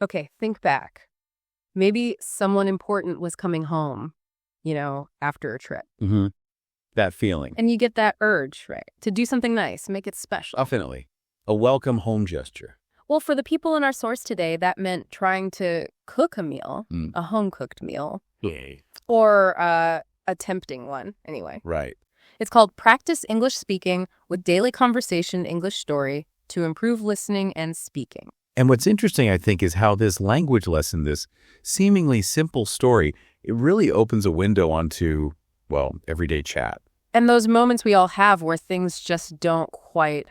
Okay, think back. Maybe someone important was coming home, after a trip. Mm-hmm. That feeling. And you get that urge, right, to do something nice, make it special. Definitely. A welcome home gesture. Well, for the people in our source today, that meant trying to cook a meal, a home-cooked meal, or a tempting one, anyway. Right. It's called Practice English Speaking with Daily Conversation English Story to improve listening and speaking. And what's interesting, I think, is how this language lesson, this seemingly simple story, it really opens a window onto, everyday chat. And those moments we all have where things just don't quite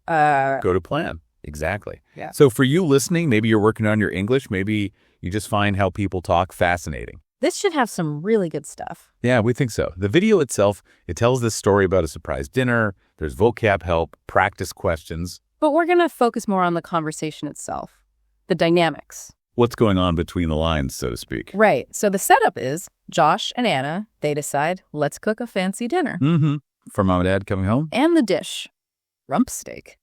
go to plan. Exactly. Yeah. So for you listening, maybe you're working on your English, maybe you just find how people talk fascinating. This should have some really good stuff. Yeah, we think so. The video itself, it tells this story about a surprise dinner. There's vocab help, practice questions. But we're going to focus more on the conversation itself, the dynamics. What's going on between the lines, so to speak. Right. So the setup is Josh and Anna, they decide, let's cook a fancy dinner. Mm-hmm. For mom and dad coming home? And the dish, rump steak.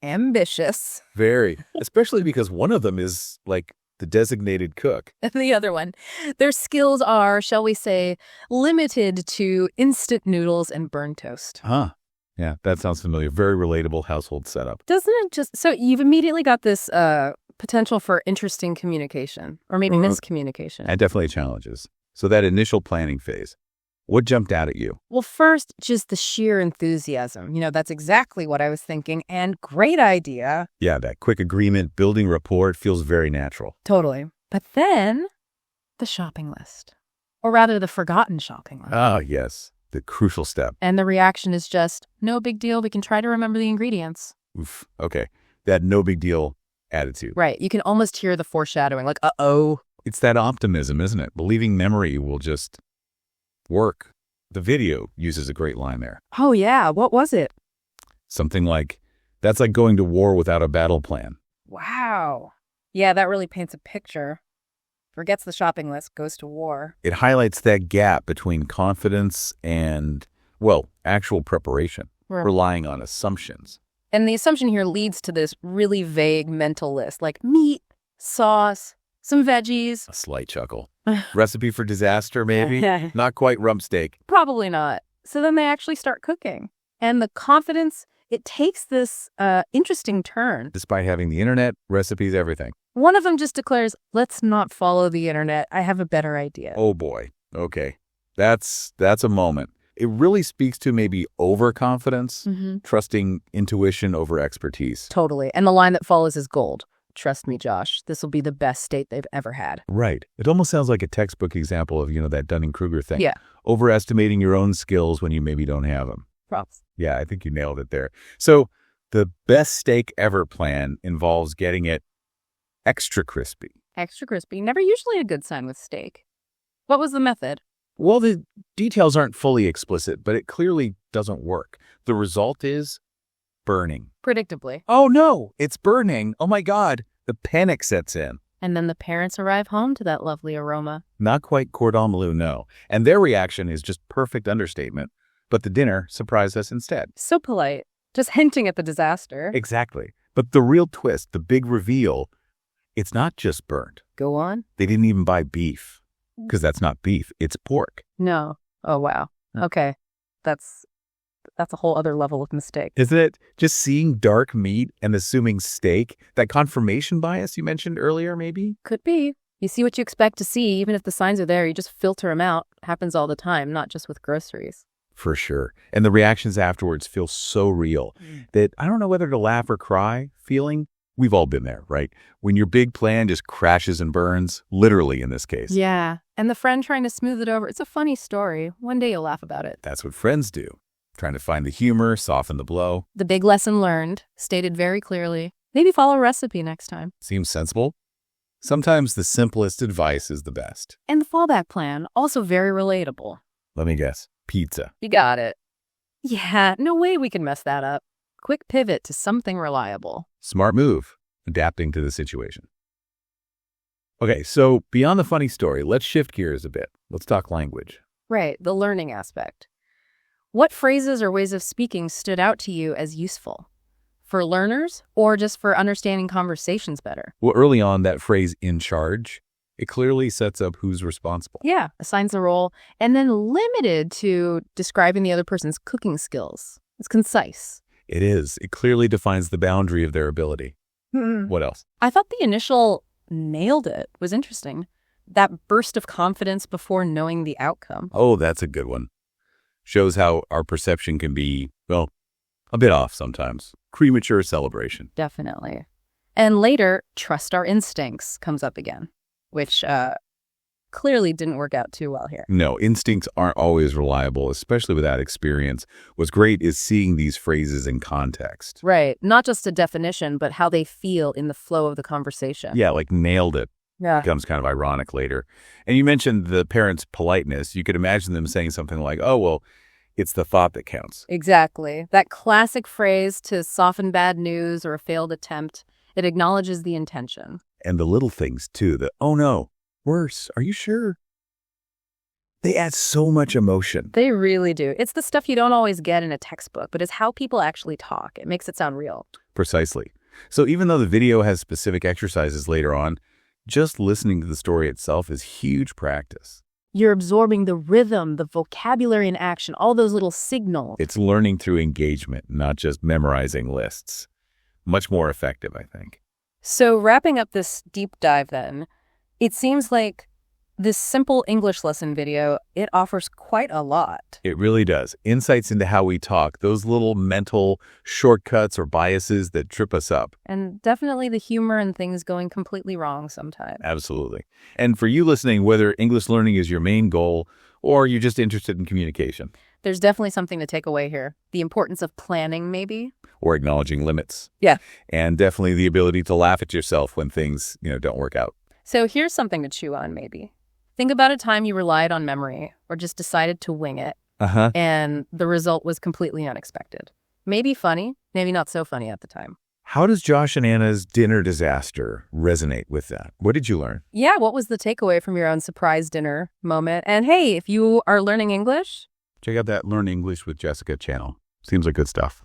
Ambitious. Very. Especially because one of them is like the designated cook. And the other one, their skills are, shall we say, limited to instant noodles and burnt toast. Huh. Yeah, that sounds familiar. Very relatable household setup. Doesn't it just... So you've immediately got this potential for interesting communication, or maybe miscommunication. And definitely challenges. So that initial planning phase, what jumped out at you? Well, first, just the sheer enthusiasm. That's exactly what I was thinking. And great idea. Yeah, that quick agreement, building rapport, it feels very natural. Totally. But then, the shopping list. Or rather, the forgotten shopping list. Ah, yes. The crucial step. And the reaction is just, no big deal. We can try to remember the ingredients. Oof. Okay. That no big deal attitude. Right. You can almost hear the foreshadowing, like, uh-oh. It's that optimism, isn't it? Believing memory will just work. The video uses a great line there. Oh, yeah. What was it? Something like, that's like going to war without a battle plan. Wow. Yeah, that really paints a picture. Forgets the shopping list, goes to war. It highlights that gap between confidence and, actual preparation, relying on assumptions. And the assumption here leads to this really vague mental list, like meat, sauce, some veggies. A slight chuckle. Recipe for disaster, maybe? Not quite rump steak. Probably not. So then they actually start cooking. And the confidence, it takes this interesting turn. Despite having the internet, recipes, everything. One of them just declares, let's not follow the internet. I have a better idea. Oh, boy. Okay. That's a moment. It really speaks to maybe overconfidence, trusting intuition over expertise. Totally. And the line that follows is gold. Trust me, Josh, this will be the best steak they've ever had. Right. It almost sounds like a textbook example of, that Dunning-Kruger thing. Yeah. Overestimating your own skills when you maybe don't have them. Props. Yeah, I think you nailed it there. So the best steak ever plan involves getting it extra crispy. Extra crispy. Never usually a good sign with steak. What was the method? Well, the details aren't fully explicit, but it clearly doesn't work. The result is burning. Predictably. Oh, no, it's burning. Oh, my God. The panic sets in. And then the parents arrive home to that lovely aroma. Not quite cordon bleu, no. And their reaction is just perfect understatement. But the dinner surprised us instead. So polite. Just hinting at the disaster. Exactly. But the real twist, the big reveal, it's not just burnt. Go on. They didn't even buy beef. Because that's not beef. It's pork. No. Oh, wow. Okay. That's a whole other level of mistake. Isn't it? Just seeing dark meat and assuming steak, that confirmation bias you mentioned earlier, maybe? Could be. You see what you expect to see, even if the signs are there, you just filter them out. Happens all the time, not just with groceries. For sure. And the reactions afterwards feel so real that I don't know whether to laugh or cry feeling. We've all been there, right? When your big plan just crashes and burns, literally in this case. Yeah. And the friend trying to smooth it over. It's a funny story. One day you'll laugh about it. That's what friends do. Trying to find the humor, soften the blow. The big lesson learned, stated very clearly. Maybe follow a recipe next time. Seems sensible. Sometimes the simplest advice is the best. And the fallback plan, also very relatable. Let me guess. Pizza. You got it. Yeah, no way we can mess that up. Quick pivot to something reliable. Smart move. Adapting to the situation. Okay, so beyond the funny story, let's shift gears a bit. Let's talk language. Right, the learning aspect. What phrases or ways of speaking stood out to you as useful? For learners or just for understanding conversations better? Well, early on, that phrase "in charge," it clearly sets up who's responsible. Yeah, assigns the role, and then limited to describing the other person's cooking skills. It's concise. It is. It clearly defines the boundary of their ability. What else? I thought the initial nailed it was interesting. That burst of confidence before knowing the outcome. Oh, that's a good one. Shows how our perception can be, well, a bit off sometimes. Premature celebration. Definitely. And later, trust our instincts comes up again, which clearly didn't work out too well here. No, instincts aren't always reliable, especially without experience. What's great is seeing these phrases in context. Right. Not just a definition, but how they feel in the flow of the conversation. Yeah, like nailed it. Yeah. Becomes kind of ironic later. And you mentioned the parents' politeness. You could imagine them saying something like, oh, well, it's the thought that counts. Exactly. That classic phrase to soften bad news or a failed attempt. It acknowledges the intention. And the little things, too. The, oh, no, worse, are you sure? They add so much emotion. They really do. It's the stuff you don't always get in a textbook, but it's how people actually talk. It makes it sound real. Precisely. So even though the video has specific exercises later on, just listening to the story itself is huge practice. You're absorbing the rhythm, the vocabulary in action, all those little signals. It's learning through engagement, not just memorizing lists. Much more effective, I think. So wrapping up this deep dive then, it seems like this simple English lesson video, it offers quite a lot. It really does. Insights into how we talk, those little mental shortcuts or biases that trip us up. And definitely the humor and things going completely wrong sometimes. Absolutely. And for you listening, whether English learning is your main goal or you're just interested in communication. There's definitely something to take away here. The importance of planning, maybe. Or acknowledging limits. Yeah. And definitely the ability to laugh at yourself when things, don't work out. So here's something to chew on, maybe. Think about a time you relied on memory or just decided to wing it, and the result was completely unexpected. Maybe funny, maybe not so funny at the time. How does Josh and Anna's dinner disaster resonate with that? What did you learn? Yeah, what was the takeaway from your own surprise dinner moment? And hey, if you are learning English, check out that Learn English with Jessica channel. Seems like good stuff.